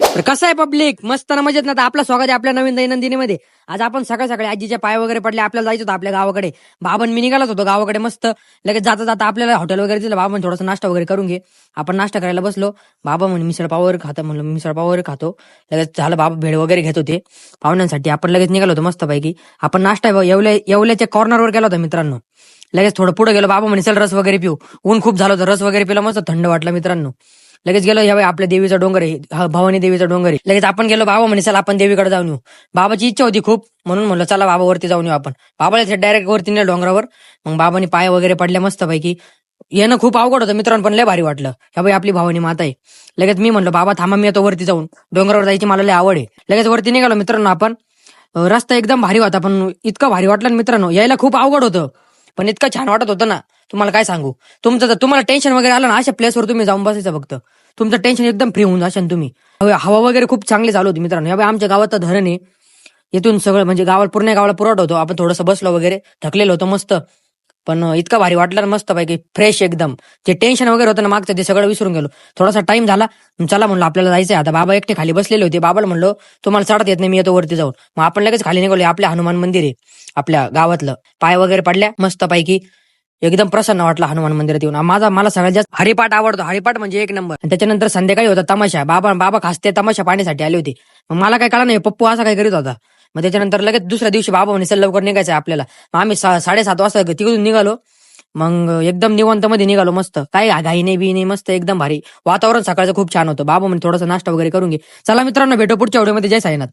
तर कसं आहे पब्लिक, मस्त ना मजेत ना. तर आपलं स्वागत आहे आपल्या नवीन दैनंदिनीमध्ये. आज आपण सकाळ सकाळी आजीच्या पाय वगैरे पडले, आपल्याला जायचं होतं आपल्या गावाकडे. बाबांनी मी निघालच होतो गावाकडे मस्त. लगेच जाता जाता आपल्याला हॉटेल वगैरे दिलं. बाबा थोडासा नाश्ता वगैरे करून घे. आपण नाश्ता करायला बसलो. बाबा म्हणे मिसळ पाव वगैरे खातं, म्हणलं मिसळ पाव वगैरे खातो. लगेच झालं, बाबा भेळ वगैरे घेत होते पाहुण्यांसाठी. आपण लगेच निघालो होतो मस्त पैकी. आपण नाश्ता येवल्याच्या कॉर्नरवर गेलो होतो मित्रांनो. लगेच थोडं पुढे गेलो. बाबा म्हणे चल रस वगैरे पिऊ. ऊन खूप झालं होतं, रस वगैरे पिला, मस्त थंड वाटलं मित्रांनो. लगेच गेलो, यावेळी आपल्या देवीचा डोंगर आहे, भवानी देवीचा डोंगर आहे. लगेच आपण गेलो. बाबा म्हणे चला आपण देवीकडे जाऊन येऊ. बाबाची इच्छा होती खूप, म्हणून म्हणलं चला बाबा वरती जाऊन येऊ आपण. बाबाला डायरेक्ट वरती नेलं डोंगरावर. मग बाबांनी पाय वगैरे पडले मस्त पैकी. येणं खूप अवघड होतं मित्रांनो, पण लय भारी वाटलं. ह्या बाई आपली भवानी माता आहे. लगेच मी म्हणलं बाबा थांबा, मी येतो वरती जाऊन. डोंगरावर जायची मला लय आवड आहे. लगेच वरती निघालो मित्रांनो आपण. रस्ता एकदम भारी होता, पण इतकं भारी वाटलं ना मित्रांनो, यायला खूप अवघड होतं पण इतकं छान वाटत होतं ना, तुम्हाला काय सांगू. तुम्हाला टेन्शन वगैरे आलं ना, अशा प्लेसवर तुम्ही जाऊन बसायचं फक्त. तुमचं टेन्शन एकदम फ्री होऊन जाशाल तुम्ही. हवा वगैरे खूप चांगली चालू होती मित्रांनो. यावेळी आमच्या गावात धरण आहे, येथून सगळं म्हणजे पूर्ण गावाला पुरवठा होतो. आपण थोडंसं बसलो वगैरे, थकलेलो होतो मस्त. पण इतकं भारी वाटलं ना, मस्त पैकी फ्रेश एकदम. जे टेन्शन वगैरे होतं ना मागचं, ते सगळं विसरून गेलो. थोडासा टाइम झाला, चला म्हणलं आपल्याला जायचंय आता. बाबा एकटे खाली बसलेले होते. बाबाला म्हणलो तुम्हाला चढत येत नाही, मी येतो वरती जाऊन. मग आपण लगेच खाली निघालो. आपल्या हनुमान मंदिर आहे आपल्या गावातलं. पाय वगैरे पडल्या मस्त पैकी. एकदम प्रसन्न वाटलं हनुमान मंदिरात येऊन. मला सगळ्यात जास्त हरिपाठ आवडतो. हरिपाठ म्हणजे एक नंबर. आणि त्याच्यानंतर संध्याकाळी होता तमाशा. बाबा खास ते तमाशा पाहण्यासाठी आले होते. मग मला काय कळलं नाही, पप्पू असा काय करीत होता. मग त्याच्यानंतर लगेच दुसऱ्या दिवशी बाबा म्हणे चल लवकर निघायचं आपल्याला. मग आम्ही 7:30 वाजता तिकडून निघालो. मग एकदम निवांत मध्ये निघालो मस्त. काही घाई नाही बी नाही, मस्त एकदम भारी वातावरण सकाळचं खूप छान होतं. बाबा म्हणे थोडासा नाश्ता वगैरे करून घे. चला मित्रांनो, भेटू पुढच्या व्हिडिओमध्ये. जय साईनाथ.